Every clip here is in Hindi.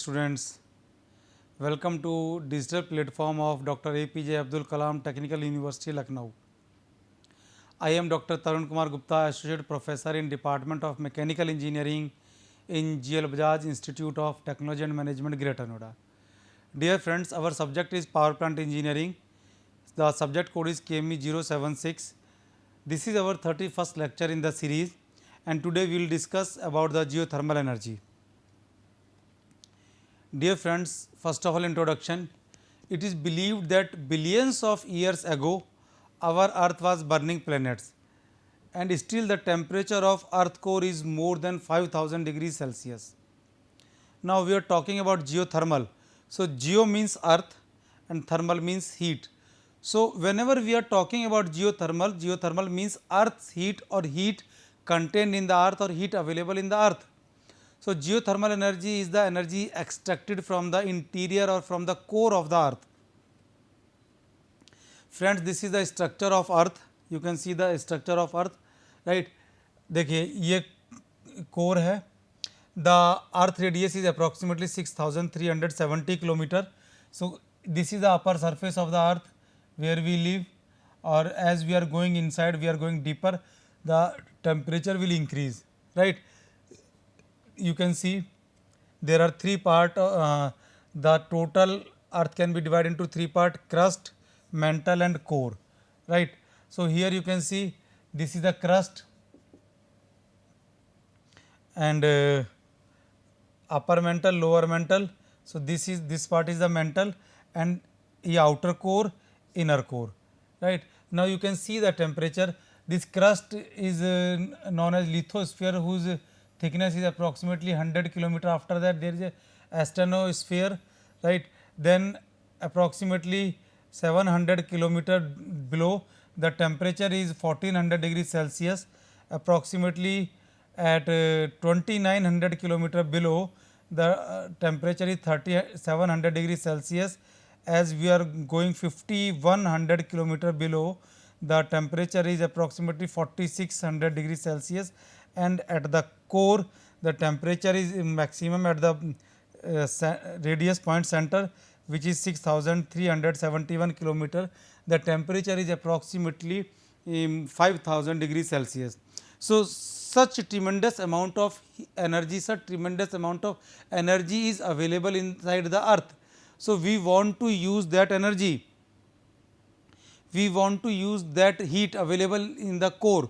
students, welcome to digital platform of Dr. APJ Abdul Kalam Technical University Lucknow. I am Dr. Tarun Kumar Gupta, Associate Professor in Department of Mechanical Engineering in GL Bajaj Institute of Technology and Management, Greater Noida. Dear friends, our subject is Power Plant Engineering. The subject code is KME 076. This is our 31st lecture in the series, and today we will discuss about the geothermal energy. Dear friends, first of all introduction. It is believed that billions of years ago our earth was burning planets, and still the temperature of earth core is more than 5000 degrees Celsius. Now we are talking about geothermal. So geo means earth and thermal means heat. So whenever we are talking about geothermal, geothermal means earth's heat or heat contained in the earth or heat available in the earth. So geothermal energy is the energy extracted from the interior or from the core of the earth. Friends, this is the structure of earth. You can see the structure of earth, right? देखिए ये core है. The earth radius is approximately 6370 kilometer. So this is the upper surface of the earth where we live, or as we are going inside, we are going deeper, the temperature will increase, right? You can see there are three part. The total earth can be divided into three part: crust, mantle and core, right? So here you can see this is the crust, and upper mantle, lower mantle. So this part is the mantle, and the outer core, inner core, right? Now you can see the temperature. This crust is known as lithosphere, whose thickness is approximately 100 kilometer. After that there is a asthenosphere, right? Then approximately 700 kilometer below, the temperature is 1400 degrees Celsius. Approximately at 2900 kilometer below, the temperature is 3700 degrees Celsius. As we are going 5100 kilometer below, the temperature is approximately 4600 degrees Celsius, and at the core the temperature is maximum at the radius point center, which is 6371 kilometer. The temperature is approximately 5000 degrees Celsius. So such tremendous amount of energy, such tremendous amount of energy is available inside the earth. So we want to use that energy, we want to use that heat available in the core.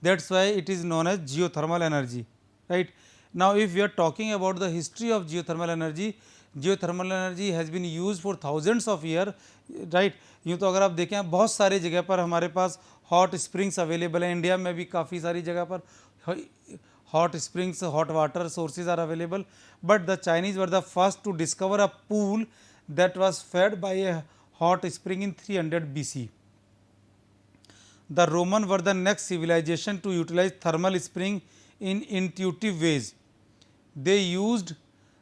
That's why it is known as geothermal energy, right? Now if we are talking about the history of geothermal energy, geothermal energy has been used for thousands of years, right? यूँ तो अगर आप देखें बहुत सारी जगह पर हमारे पास हॉट स्प्रिंग्स अवेलेबल है. इंडिया में भी काफ़ी सारी जगह पर hot springs, hot water sources are available, but the Chinese were the first to discover a pool that was fed by a hot spring in 300 BC. The Roman were the next civilization to utilize thermal spring in intuitive ways. They used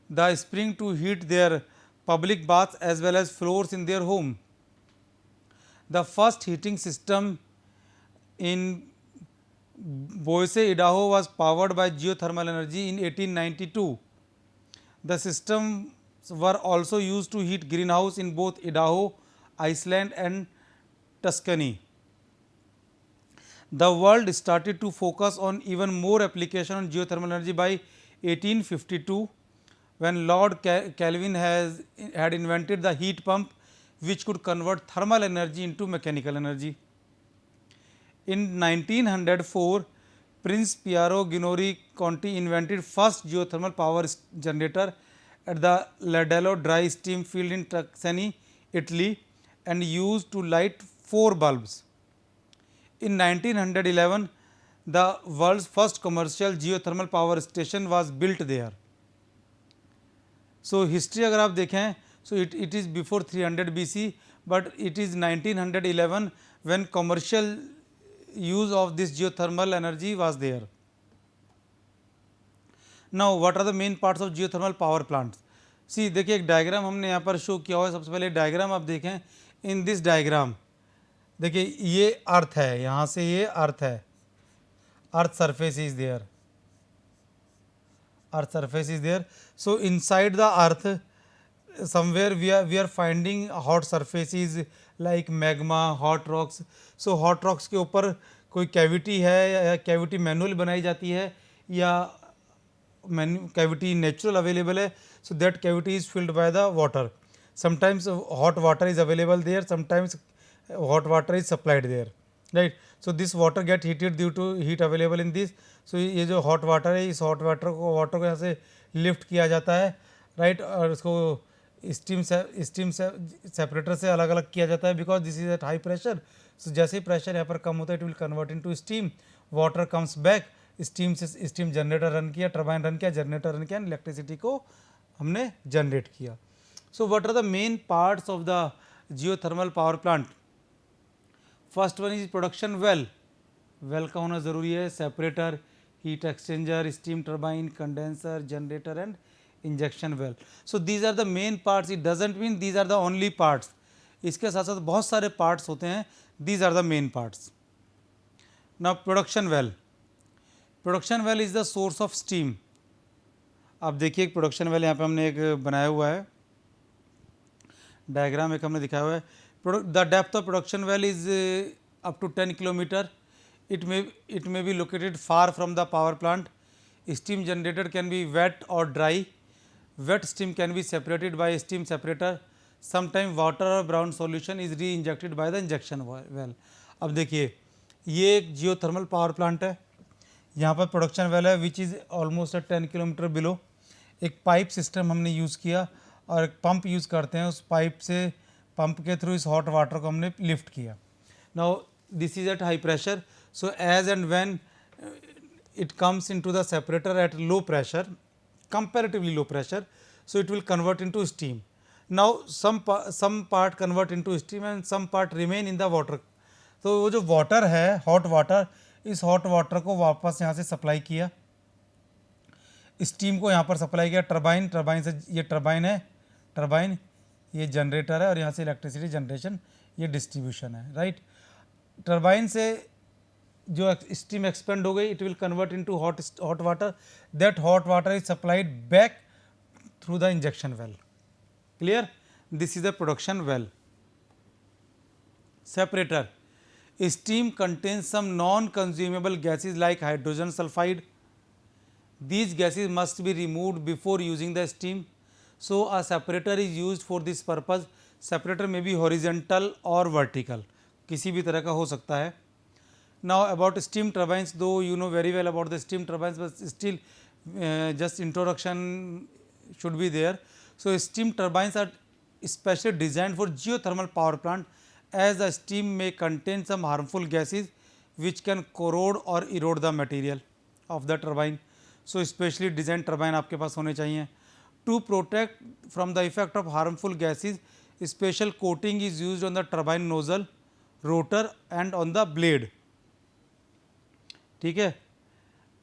the spring to heat their public baths as well as floors in their home. The first heating system in Boise, Idaho was powered by geothermal energy in 1892. The systems were also used to heat greenhouse in both Idaho, Iceland and Tuscany. The world started to focus on even more application on geothermal energy by 1852, when Lord Kelvin had invented the heat pump, which could convert thermal energy into mechanical energy. In 1904, Prince Piero Ginori Conti invented first geothermal power generator at the Ladello dry steam field in Tuscany, Italy, and used to light 4 bulbs. In 1911, the world's first commercial geothermal power station was built there. So history अगर आप देखें, so it is before 300 BC, but it is 1911 when commercial use of this geothermal energy was there. Now what are the main parts of geothermal power plants? See, देखिए एक डायग्राम हमने यहाँ पर शो किया हुआ है. सबसे पहले डायग्राम आप देखें. इन दिस डायग्राम देखिए ये अर्थ है, यहाँ से ये अर्थ है, earth surface is there, earth surface is there. So inside the earth somewhere we are finding hot surfaces like magma, hot rocks. So hot rocks के ऊपर कोई कैविटी है या कैविटी मैनुअल बनाई जाती है या cavity natural available है, so that cavity is filled by the water. Sometimes hot water is available there, sometimes hot water is supplied there, right? So this water get heated due to heat available in this. So ये जो hot water है, इस hot water को यहाँ से lift किया जाता है, right? और इसको steam separator से अलग अलग किया जाता है, because this is at high pressure. So जैसे ही pressure यहाँ पर कम होता है, it will convert into steam, water comes back, steam से स्टीम जनरेटर रन किया, टर्बाइन रन किया, जनरेटर रन किया, इलेक्ट्रिसिटी को हमने जनरेट किया. So what are the main parts of the geothermal power plant? First one is production well. Well का होना ज़रूरी है. Separator, heat exchanger, steam turbine, condenser, generator and injection well. So these are the main parts. It doesn't mean these are the only parts. इसके साथ साथ बहुत सारे पार्ट्स होते हैं. These are the main parts. Now production well. Production well is the source of steam. आप देखिए एक प्रोडक्शन वेल यहाँ पे हमने एक बनाया हुआ है, डायग्राम एक हमने दिखाया हुआ है. The depth of production well is up to 10 kilometre. It may be located far from the power plant. Steam generated can be wet और dry. Wet steam can be separated by steam separator. Sometime water और brine solution is reinjected by the injection well. अब देखिए ये एक जियोथर्मल पावर प्लांट है. यहाँ पर प्रोडक्शन वेल है which is almost 10 kilometre below. एक पाइप सिस्टम हमने यूज़ किया और एक पंप यूज़ करते हैं. उस पाइप से पंप के थ्रू इस हॉट वाटर को हमने लिफ्ट किया. Now this is at high pressure. So as and when it comes into the separator at low pressure, comparatively low pressure, so it will convert into steam. Now some part convert into steam and some part remain in the water. तो वो जो वाटर है, हॉट वाटर, इस हॉट वाटर को वापस यहाँ से सप्लाई किया, स्टीम को यहाँ पर सप्लाई किया. टरबाइन से, ये टरबाइन है, टरबाइन ये जनरेटर है और यहाँ से इलेक्ट्रिसिटी जनरेशन, ये डिस्ट्रीब्यूशन है, राइट. टरबाइन से जो स्टीम एक्सपेंड हो गई, it will convert into hot water. That hot water is supplied back through the injection well. Clear? This is the production well. Separator. Steam contains some non-consumable gases like hydrogen sulfide. These gases must be removed before using the steam. So a separator is used for this purpose. Separator may be horizontal or vertical. किसी भी तरह का हो सकता है. Now about steam turbines, though you know very well about the steam turbines, but still just introduction should be there. So steam turbines are specially designed for geothermal power plant, as the steam may contain some harmful gases which can corrode or erode the material of the turbine. So specially designed turbine आपके पास होने चाहिए. To protect from the effect of harmful gases, special coating is used on the turbine nozzle, rotor and on the blade. ठीक है.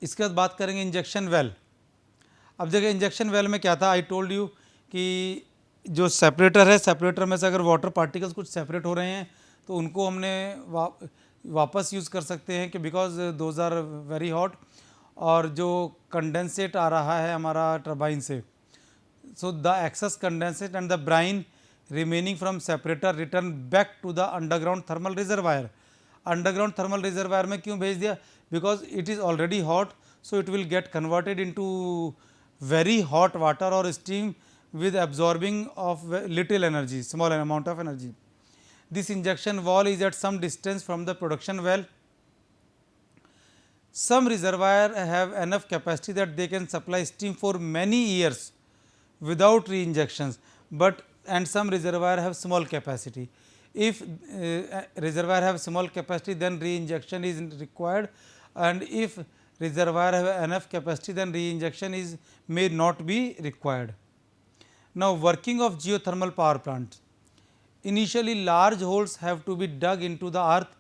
इसके बाद बात करेंगे इंजेक्शन वेल. अब देखिए इंजेक्शन वेल में क्या था, आई टोल्ड यू कि जो सेपरेटर है, सेपरेटर में से अगर वाटर पार्टिकल्स कुछ सेपरेट हो रहे हैं तो उनको हमने वापस यूज़ कर सकते हैं कि because those are very hot. और जो कंडेंसेट आ रहा है हमारा टरबाइन से, so the excess condensate and the brine remaining from separator return back to the underground thermal reservoir. Underground thermal reservoir में क्यों भेज दिया? Because it is already hot, so it will get converted into very hot water और steam with absorbing of little energy, small amount of energy. This injection wall is at some distance from the production well. Some reservoir have enough capacity that they can supply steam for many years without re-injections, but and some reservoir have small capacity. If reservoir have small capacity, then re-injection is required, and if reservoir have enough capacity, then re-injection is may not be required. Now working of geothermal power plants. Initially large holes have to be dug into the earth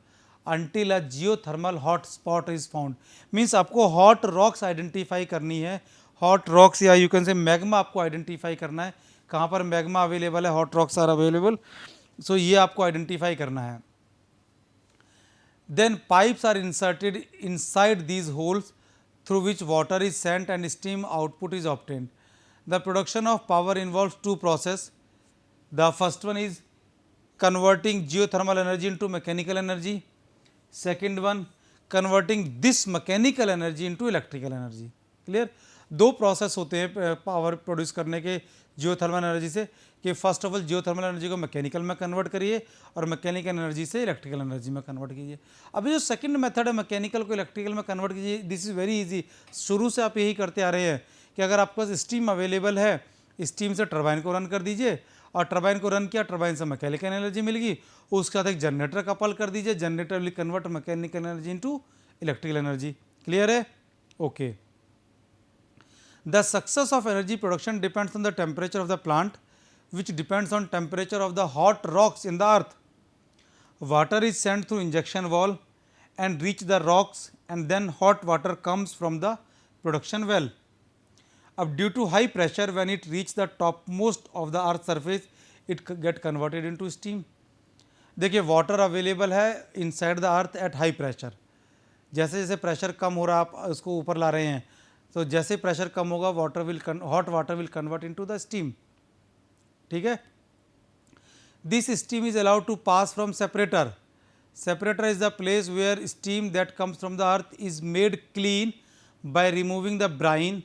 until a geothermal hot spot is found. Means आपको hot rocks identify करनी है. Hot rocks या you can say magma आपको identify करना है. कहाँ पर magma available है, hot rocks are available. So ये आपको identify करना है. Then pipes are inserted inside these holes through which water is sent and steam output is obtained. The production of power involves two processes. The first one is converting geothermal energy into mechanical energy. Second one, converting this mechanical energy into electrical energy. Clear? दो प्रोसेस होते हैं पावर प्रोड्यूस करने के जियोथर्मल एनर्जी से, कि first of all geothermal energy को मैकेनिकल में कन्वर्ट करिए और मैकेनिकल एनर्जी से इलेक्ट्रिकल एनर्जी में कन्वर्ट कीजिए. अभी जो सेकंड मेथड है मैकेनिकल को इलेक्ट्रिकल में कन्वर्ट कीजिए, दिस इज़ वेरी इजी. शुरू से आप यही करते आ रहे हैं कि अगर आपके पास स्टीम अवेलेबल है, स्टीम से टरबाइन को रन कर दीजिए और टरबाइन को रन किया, टरबाइन से मैकेनिकल एनर्जी मिलेगी, उसके साथ एक जनरेटर कपल कर दीजिए, generator will convert mechanical energy into electrical energy. Clear है? Okay. The success of energy production depends on the temperature of the plant, which depends on temperature of the hot rocks in the earth. Water is sent through injection valve and reach the rocks, and then hot water comes from the production well. अब due to high pressure, when it reach the topmost of the earth surface, it get converted into steam. देखिए वाटर अवेलेबल है inside the earth at high pressure. जैसे जैसे प्रेशर कम हो रहा है, आप उसको ऊपर ला रहे हैं, तो जैसे प्रेशर कम होगा hot water will convert into the steam. ठीक है. This steam is allowed to pass from separator. Separator is the place where steam that comes from the earth is made clean by removing the brine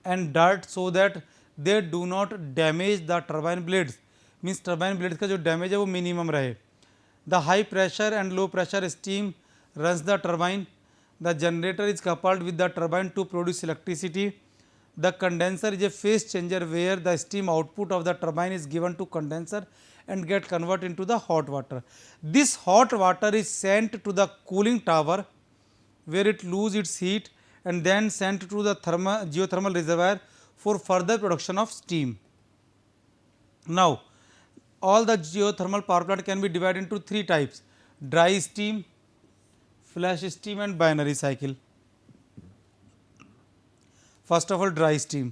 and dirt so that they do not damage the turbine blades. Means turbine blades का जो डैमेज है वो मिनिमम रहे. The high pressure and low pressure steam runs the turbine. The generator is coupled with the turbine to produce electricity. The condenser is a phase changer where the steam output of the turbine is given to condenser and get converted into the hot water. This hot water is sent to the cooling tower where it loses its heat and then sent to the geothermal reservoir for further production of steam. Now, all the geothermal power plant can be divided into three types: dry steam, flash steam and binary cycle. First of all, dry steam.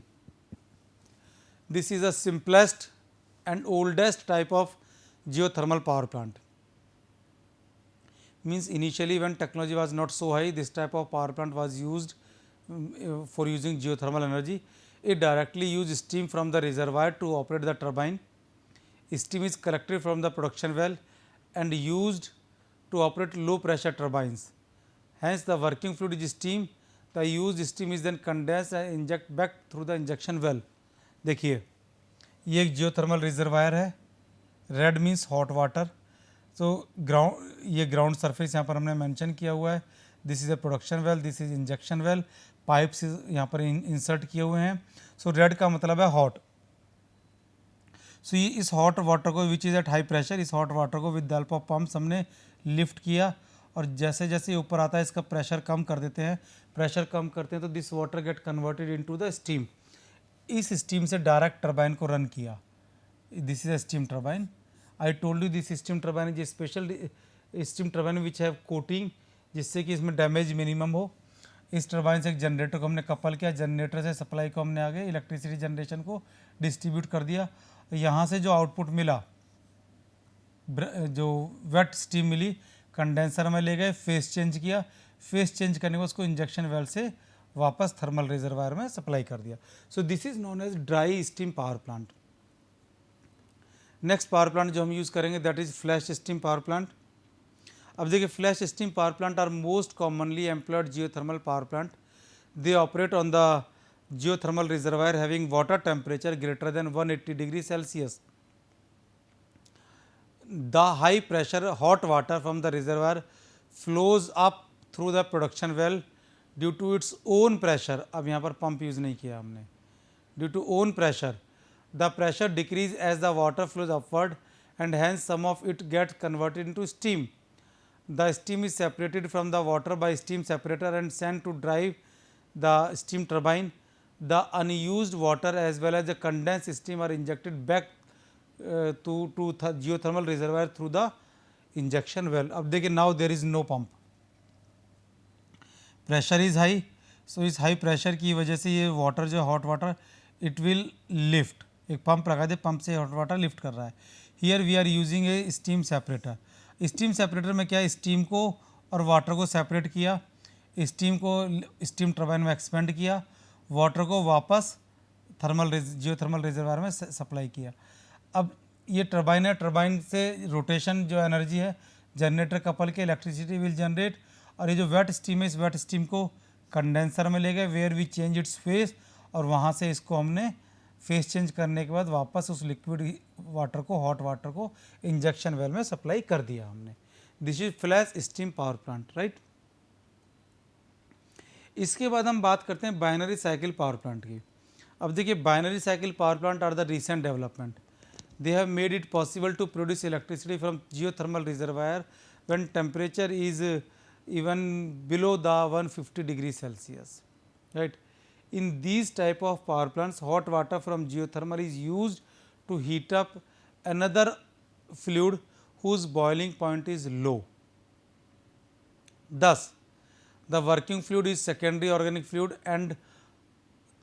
This is the simplest and oldest type of geothermal power plant. Means initially when technology was not so high, this type of power plant was used for using geothermal energy. It directly uses steam from the reservoir to operate the turbine. Steam is collected from the production well and used to operate low pressure turbines. Hence the working fluid is steam. The used steam is then condensed and inject back through the injection well. देखिए ये एक जियोथर्मल रिजर्वायर है. Red means hot water. तो ये ग्राउंड सरफेस यहाँ पर हमने मेंशन किया हुआ है. This is a production well, this is injection well. Pipes यहाँ पर इंसर्ट किए हुए हैं. सो रेड का मतलब है हॉट. सो ये इस हॉट वाटर को which is eight high pressure, इस हॉट वाटर को with the help of pumps हमने लिफ्ट किया और जैसे जैसे ऊपर आता है इसका प्रेशर कम कर देते हैं. प्रेशर कम करते हैं तो this water gate converted into the steam. इस स्टीम से डायरेक्ट टरबाइन को रन किया. This is a steam turbine. I told you this steam turbine is special steam turbine which have coating, जिससे कि इसमें डैमेज मिनिमम हो. इस टरबाइन से एक जनरेटर को हमने कपल किया. जनरेटर से सप्लाई को हमने आगे इलेक्ट्रिसिटी जनरेशन को डिस्ट्रीब्यूट कर दिया. यहाँ से जो आउटपुट मिला, जो वेट स्टीम मिली, कंडेंसर में ले गए, फेस चेंज किया. फेस चेंज करने के बाद उसको इंजेक्शन वेल से वापस थर्मल रिजर्वायर में सप्लाई कर दिया. So this is known as dry steam power plant. Next power plant जो हम यूज़ करेंगे that is flash steam power plant. अब देखिए flash steam power plant are most commonly employed geothermal power plant. They operate on the geothermal reservoir having water temperature greater than 180 degrees Celsius. The high pressure hot water from the reservoir flows up through the production well due to its own pressure. अब यहाँ पर पंप यूज़ नहीं किया हमने. Due to own pressure, the pressure decreases as the water flows upward and hence some of it gets converted into steam. The steam is separated from the water by steam separator and sent to drive the steam turbine. The unused water as well as the condensed steam are injected back to geothermal reservoir through the injection well. अब देखिए now there is no pump. Pressure is high. So इस high pressure की वजह से ये water जो hot water it will lift. एक पंप लगा दे, पंप से hot water lift कर रहा है. Here we are using a steam separator. steam separator में क्या है, steam को और water को separate किया. स्टीम टरबाइन में एक्सपेंड किया, वाटर को वापस जियोथर्मल रिजर्वायर में सप्लाई किया। अब ये टरबाइन है, टरबाइन से रोटेशन जो एनर्जी है जनरेटर कपल के इलेक्ट्रिसिटी विल जनरेट, और ये जो वेट स्टीम है इस वेट स्टीम को कंडेंसर में ले गए where we change its phase, और वहाँ से इसको हमने फेस चेंज करने के बाद वापस उस लिक्विड वाटर को, हॉट वाटर को इंजेक्शन वेल में सप्लाई कर दिया हमने। This is flash steam power plant, right. इसके बाद हम बात करते हैं बाइनरी साइकिल पावर प्लांट की। अब देखिए binary cycle power plant are the recent development. They have made it possible to produce electricity from geothermal reservoir when temperature is even below the 150 degrees Celsius, right. In these type of power plants, hot water from geothermal is used to heat up another fluid whose boiling point is low. Thus the working fluid is secondary organic fluid and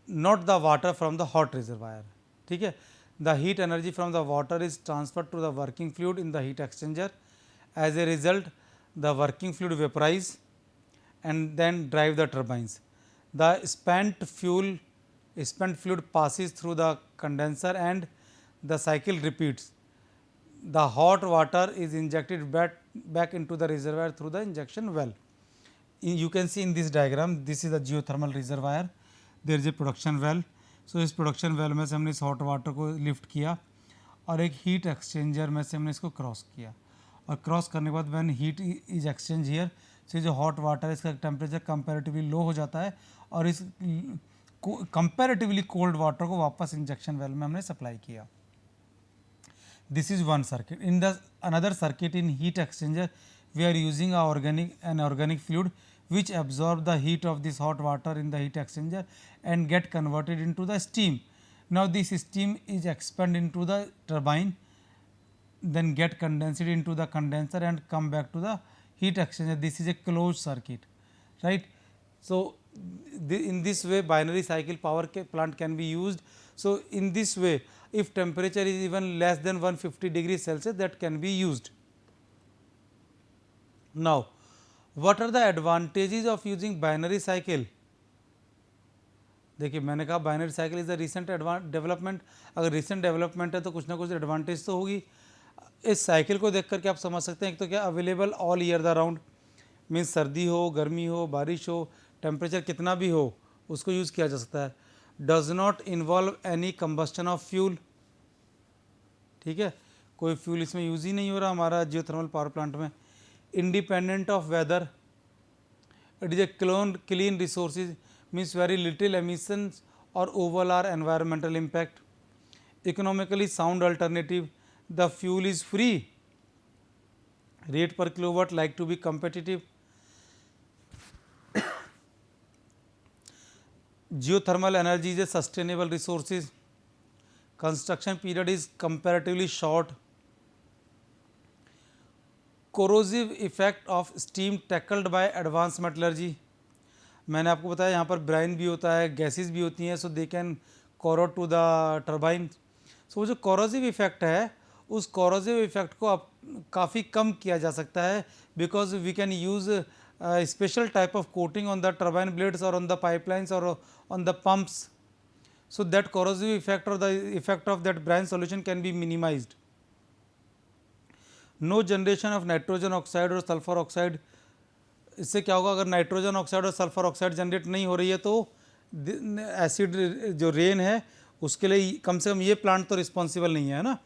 not the water from the hot reservoir, ठीक है। The heat energy from the water is transferred to the working fluid in the heat exchanger. As a result, the working fluid vaporize and then drive the turbines. The spent fluid passes through the condenser and the cycle repeats. The hot water is injected back into the reservoir through the injection well. You can see in this diagram, this is the geothermal reservoir. There is a production well. सो इस प्रोडक्शन वेल में से हमने इस हॉट वाटर को लिफ्ट किया और एक हीट एक्सचेंजर में से हमने इसको क्रॉस किया, और क्रॉस करने के बाद when heat is exchange here, so जो हॉट वाटर है इसका टेम्परेचर कंपैरेटिवली लो हो जाता है और इस कंपैरेटिवली कोल्ड वाटर को वापस इंजेक्शन वेल में हमने सप्लाई किया। This is one circuit. In the another circuit in heat exchanger we are using an organic fluid which absorb the heat of this hot water in the heat exchanger and get converted into the steam. Now this steam is expanded into the turbine, then get condensed into the condenser and come back to the heat exchanger. This is a closed circuit, right. So in this way binary cycle power plant can be used. So in this way if temperature is even less than 150 degrees Celsius, that can be used. Now what are the advantages of using binary cycle? देखिए मैंने कहा binary cycle is the recent development. अगर रिसेंट डेवलपमेंट है तो कुछ ना कुछ एडवांटेज तो होगी। इस साइकिल को देख करके आप समझ सकते हैं एक तो क्या available all year the round, means सर्दी हो, गर्मी हो, बारिश हो, टेम्परेचर कितना भी हो उसको यूज़ किया जा सकता है। Does not involve any combustion of fuel, ठीक है, कोई फ्यूल इसमें यूज़ ही नहीं हो रहा हमारा जियोथर्मल पावर प्लांट में। Independent of weather, it is a clean resources, means very little emissions or overall environmental impact. Economically sound alternative, the fuel is free, rate per kilowatt like to be competitive. Geothermal energy is a sustainable resources, construction period is comparatively short. Corrosive effect of steam tackled by advanced metallurgy. मैंने आपको बताया यहाँ पर ब्राइन भी होता है, गैसेस भी होती हैं, so they can corrode to the turbine. So वो जो कोरोसिव इफेक्ट है उस कोरोसिव इफेक्ट को अब काफ़ी कम किया जा सकता है because we can use special type of coating on the turbine blades और ऑन द पाइपलाइंस और on the pumps, so that corrosive effect और the effect of that brine solution can be minimised. No generation of nitrogen oxide और सल्फर ऑक्साइड। इससे क्या होगा, अगर नाइट्रोजन ऑक्साइड और सल्फर ऑक्साइड जनरेट नहीं हो रही है तो एसिड जो रेन है उसके लिए कम से कम ये प्लांट तो रिस्पॉन्सिबल नहीं है ना।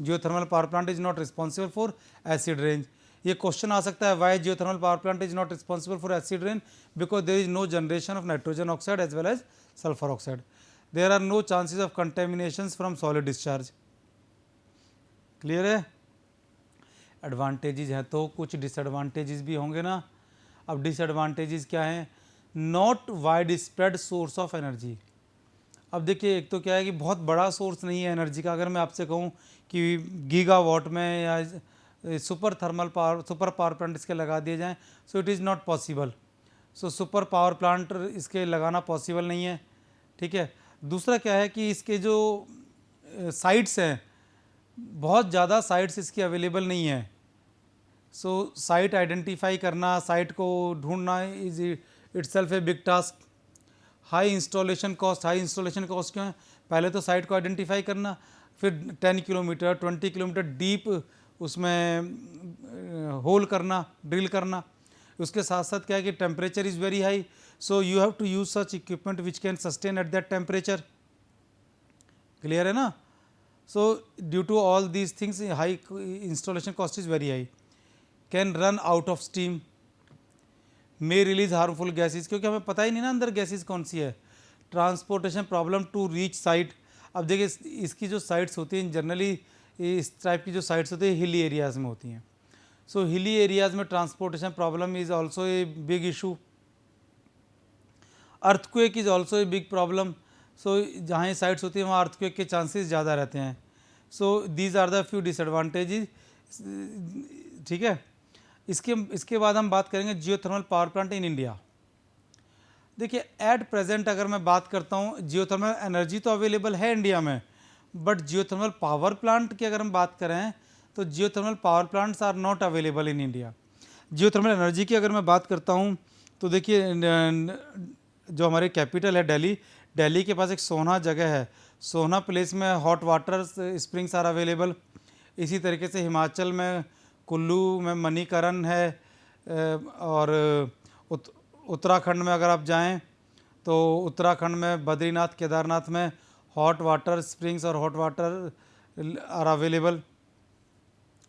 Geothermal power plant is not responsible for acid rain. ये क्वेश्चन आ सकता है why geothermal power plant is not responsible for acid rain, because there is no generation of nitrogen oxide as well as sulphur oxide. There are no chances of contamination from solid discharge. Clear है। एडवांटेजेस है तो कुछ डिसएडवांटेजेस भी होंगे ना। अब डिसएडवांटेजेस क्या हैं, not wide spread source of energy. अब देखिए एक तो क्या है कि बहुत बड़ा सोर्स नहीं है एनर्जी का। अगर मैं आपसे कहूँ कि गीगावाट में या सुपर पावर प्लांट इसके लगा दिए जाएं, so it is not possible. So super power plant इसके लगाना पॉसिबल नहीं है, ठीक है। दूसरा क्या है कि इसके जो साइट्स हैं, बहुत ज़्यादा साइट्स इसकी अवेलेबल नहीं है। सो साइट आइडेंटिफाई करना, साइट को ढूंढना itself a big task. High installation cost, high installation cost क्यों है? पहले तो साइट को आइडेंटिफाई करना, फिर 10 किलोमीटर 20 किलोमीटर डीप उसमें होल करना, ड्रिल करना। उसके साथ साथ क्या है कि temperature is very high, so you have to use such equipment which can sustain at that temperature. Clear है ना? So due to all these things high installation cost is very high. Can run out of steam, may release harmful gases, क्योंकि हमें पता ही नहीं ना अंदर गैसेज कौन सी है। Transportation problem to reach site. अब देखिए इसकी जो साइट्स होती हैं जनरली, इस टाइप की जो साइट्स होती है हिली एरियाज़ में होती हैं। सो हिली एरियाज़ में transportation problem is also a big issue. Earthquake is also a big problem. So जहाँ ये साइट्स होती हैं वहाँ अर्थक्वेक के चांसेस ज़्यादा रहते हैं। So these are the few disadvantages. ठीक है, इसके बाद हम बात करेंगे geothermal power plant in India. देखिए एट प्रेजेंट अगर मैं बात करता हूँ, जियोथर्मल एनर्जी तो अवेलेबल है इंडिया में, बट जियोथर्मल पावर प्लांट की अगर हम बात करें तो geothermal power plants are not available in India. Geothermal energy की अगर मैं बात करता हूँ तो देखिए जो हमारे कैपिटल है दिल्ली, दिल्ली के पास एक सोना जगह है, सोना प्लेस में hot water springs are available. इसी तरीके से हिमाचल में कुल्लू में मणिकरण है, और उत्तराखंड में अगर आप जाएं तो उत्तराखंड में बद्रीनाथ केदारनाथ में हॉट वाटर स्प्रिंग्स और hot water are available,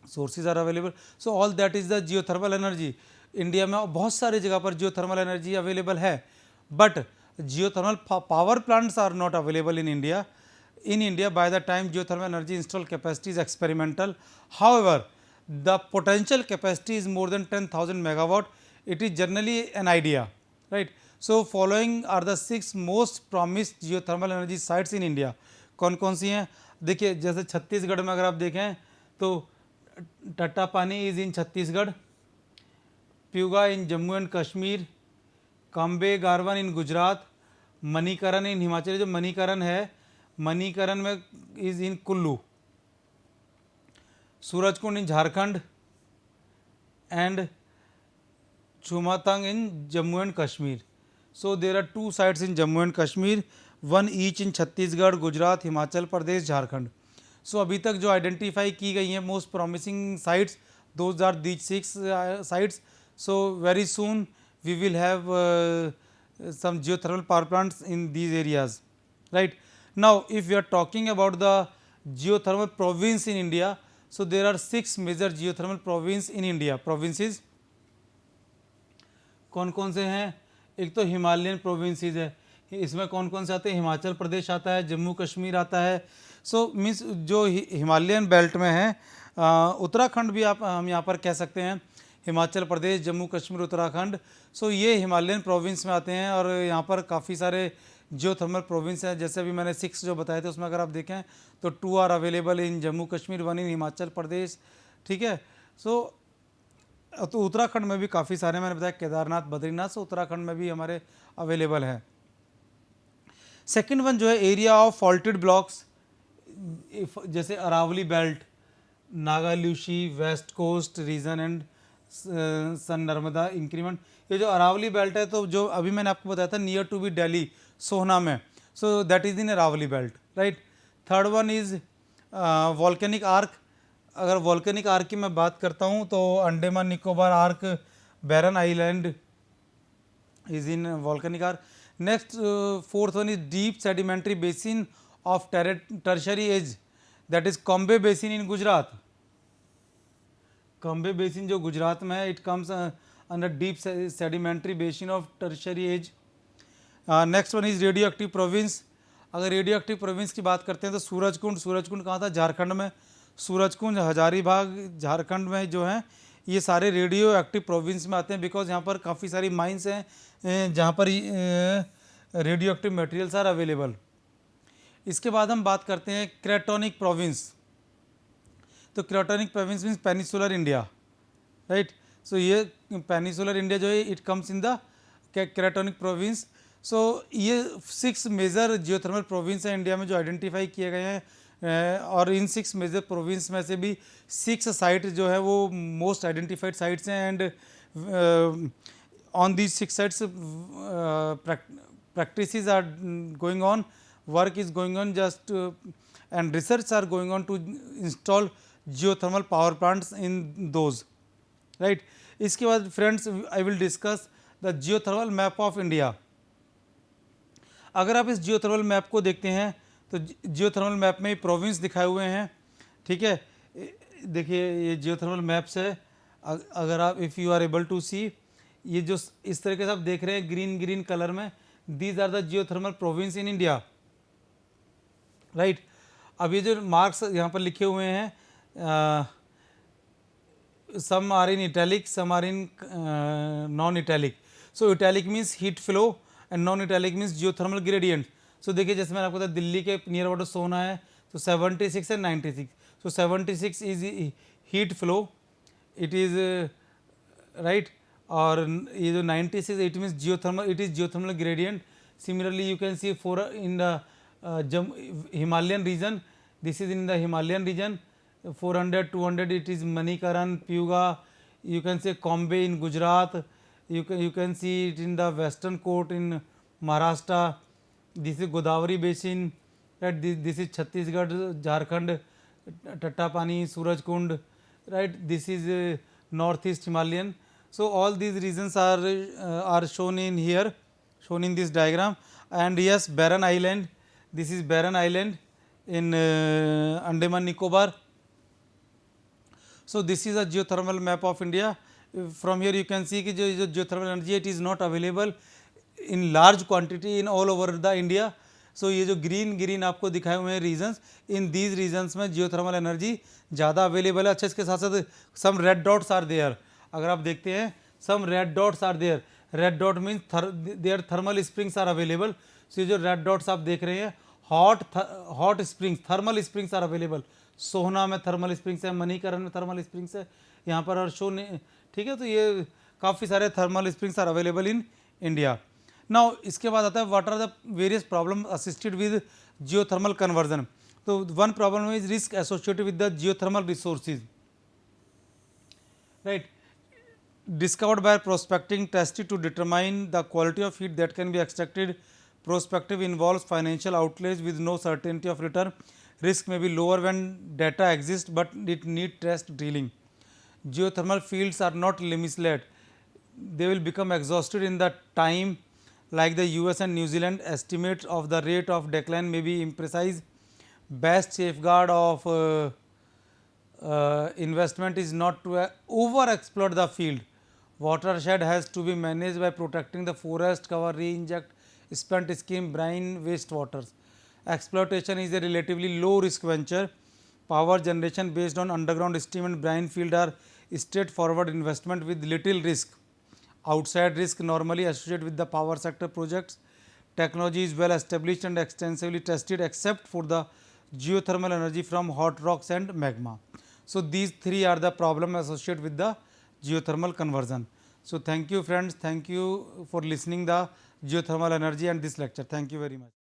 sources are available. So all that is the geothermal energy. India में बहुत सारी जगह पर जियोथर्मल एनर्जी अवेलेबल है, but geothermal power plants are not available in India. In India, by the time geothermal energy installed capacity is experimental. However, the potential capacity is more than 10,000 megawatt. It is generally an idea, right? So, following are the 6 most promised geothermal energy sites in India. कौन कौन सी हैं? देखिए जैसे छत्तीसगढ़ में अगर आप देखें तो Tattapani is in Chhattisgarh, Puga in Jammu and Kashmir, Cambay graben in Gujarat, Manikaran in Himachal. जो मणिकरण है, मणिकरण में is in Kullu, Surajkund in Jharkhand and Chumathang in Jammu and Kashmir. So there are 2 sites in Jammu and Kashmir, 1 each in Chhattisgarh, Gujarat, Himachal Pradesh, Jharkhand. So अभी तक जो आइडेंटिफाई की गई हैं most promising sites, those are these 6 sites. So very soon we will have some geothermal power plants in these areas, right? Now if we are talking about the geothermal province in India, so there are 6 major geothermal province in India. Provinces कौन कौन से हैं? एक तो हिमालयन प्रोविंसेस है, इसमें कौन कौन से आते हैं? हिमाचल प्रदेश आता है, जम्मू कश्मीर आता है। सो मीन्स जो हिमालयन बेल्ट में है, उत्तराखंड भी आप हम यहाँ पर कह सकते हैं, हिमाचल प्रदेश, जम्मू कश्मीर, उत्तराखंड। सो ये हिमालयन प्रोविंस में आते हैं और यहाँ पर काफ़ी सारे जियोथर्मल प्रोविंस हैं। जैसे अभी मैंने 6 जो बताए थे उसमें अगर आप देखें तो 2 are available in Jammu Kashmir, 1 in Himachal Pradesh. ठीक है, सो तो उत्तराखंड में भी काफ़ी सारे, मैंने बताया केदारनाथ, बद्रीनाथ, से उत्तराखंड में भी हमारे अवेलेबल है। सेकंड वन जो है एरिया ऑफ फॉल्टेड ब्लॉक्स, जैसे अरावली बेल्ट, नागाल्यूशी, west coast region and Son Narmada increment. ये जो अरावली बेल्ट है तो जो अभी मैंने आपको बताया था near to be Delhi, Sohna में, so that is in Aravalli belt, right. Third one is volcanic arc. अगर वॉल्केनिक आर्क की मैं बात करता हूँ तो Andaman Nicobar arc, Barren Island is in volcanic arc. Next fourth one is deep sedimentary basin of tertiary age, that is Cambay basin in Gujarat. Cambay basin जो गुजरात में है, it comes under deep sedimentary basin of tertiary as. Next one is radioactive province. अगर रेडियो एक्टिव प्रोविंस की बात करते हैं तो सूरजकुंड, सूरजकुंड कहाँ था? झारखंड में। सूरजकुंड, हजारीबाग झारखंड में जो हैं ये सारे रेडियो एक्टिव प्रोविंस में आते हैं, बिकॉज यहाँ पर काफ़ी सारी माइंस हैं जहाँ पर radioactive materials are available. इसके बाद हम बात करते हैं क्रेटोनिक प्रोविंस। तो cratonic province means peninsular India, right. So ये पेनिसुलर इंडिया जो है it comes in the cratonic province. So ये 6 मेजर जियोथर्मल प्रोविंस हैं इंडिया में जो आइडेंटिफाई किए गए हैं, और इन 6 मेजर प्रोविंस में से भी 6 साइट जो है वो मोस्ट आइडेंटिफाइड साइट्स हैं, and on these 6 sites practices are going on, work is going on, just and research are going on to install geothermal power plants in those, right. इसके बाद friends I will discuss the geothermal map of India. अगर आप इस जियोथर्मल मैप को देखते हैं तो जियोथर्मल मैप में प्रोविंस दिखाए हुए हैं, ठीक है. देखिए ये जियोथर्मल मैप्स है. अगर आप if you are able to see, ये जो इस तरीके से आप देख रहे हैं ग्रीन ग्रीन कलर में, these are the geothermal province in India, right. अब ये जो मार्क्स यहाँ पर लिखे हुए हैं, some are in italic, some are in non-italic. So italic means heat flow and non-italic means geothermal gradient. So देखिए जैसे मैंने आपको बताया दिल्ली के नियर अबाउट सोना है तो 76 and 96. So 76 is heat flow, it is right, और ये जो 96 it means geothermal, it is geothermal gradient. Similarly you can see for in the Himalayan region, this is in the Himalayan region. 400, 200 it is Manikaran, Pyuga, you can say Kombe in Gujarat, you can see it in the western coast in Maharashtra. This is Godavari basin, right. This is Chhattisgarh, Jharkhand, Tattapani, Surajkund, right. This is northeast Himalayan. So all these regions are shown in here, shown in this diagram. And yes, Barren Island, this is Barren Island in Andaman Nicobar. So this is a geothermal map of India. From here you can see कि जो geothermal energy it is not available in large quantity in all over the India. So ये जो ग्रीन आपको दिखाए हुए हैं रीजन्स, इन दीज रीजन्स में जियोथर्मल एनर्जी ज़्यादा अवेलेबल है. अच्छा इसके साथ साथ some red dots are there. अगर आप देखते हैं some red dots are there. Red dot means there thermal springs are available. So ये जो रेड डॉट्स आप देख रहे हैं hot springs, thermal springs are available. Sohna में थर्मल स्प्रिंग्स है, मणिकरण में थर्मल स्प्रिंग्स है, यहाँ पर और शो नहीं, ठीक है. तो ये काफ़ी सारे thermal springs are available in India. Now इसके बाद आता है what are the various problem assisted with geothermal conversion. तो one problem is risk associated with the geothermal resources, right. Discovered by prospecting tested to determine the quality of heat that can be extracted. Prospective involves financial outlays with no certainty of return. Risk may be lower when data exists, but it needs test drilling. Geothermal fields are not limitless. They will become exhausted in the time. Like the US and New Zealand, estimates of the rate of decline may be imprecise. Best safeguard of investment is not to over-exploit the field. Watershed has to be managed by protecting the forest cover, re-inject spent stream, brine, wastewaters. Exploitation is a relatively low risk venture. Power generation based on underground steam and brine field are straightforward investment with little risk. Outside risk normally associated with the power sector projects. Technology is well established and extensively tested except for the geothermal energy from hot rocks and magma. So these three are the problem associated with the geothermal conversion. So thank you friends, thank you for listening the geothermal energy and this lecture. Thank you very much.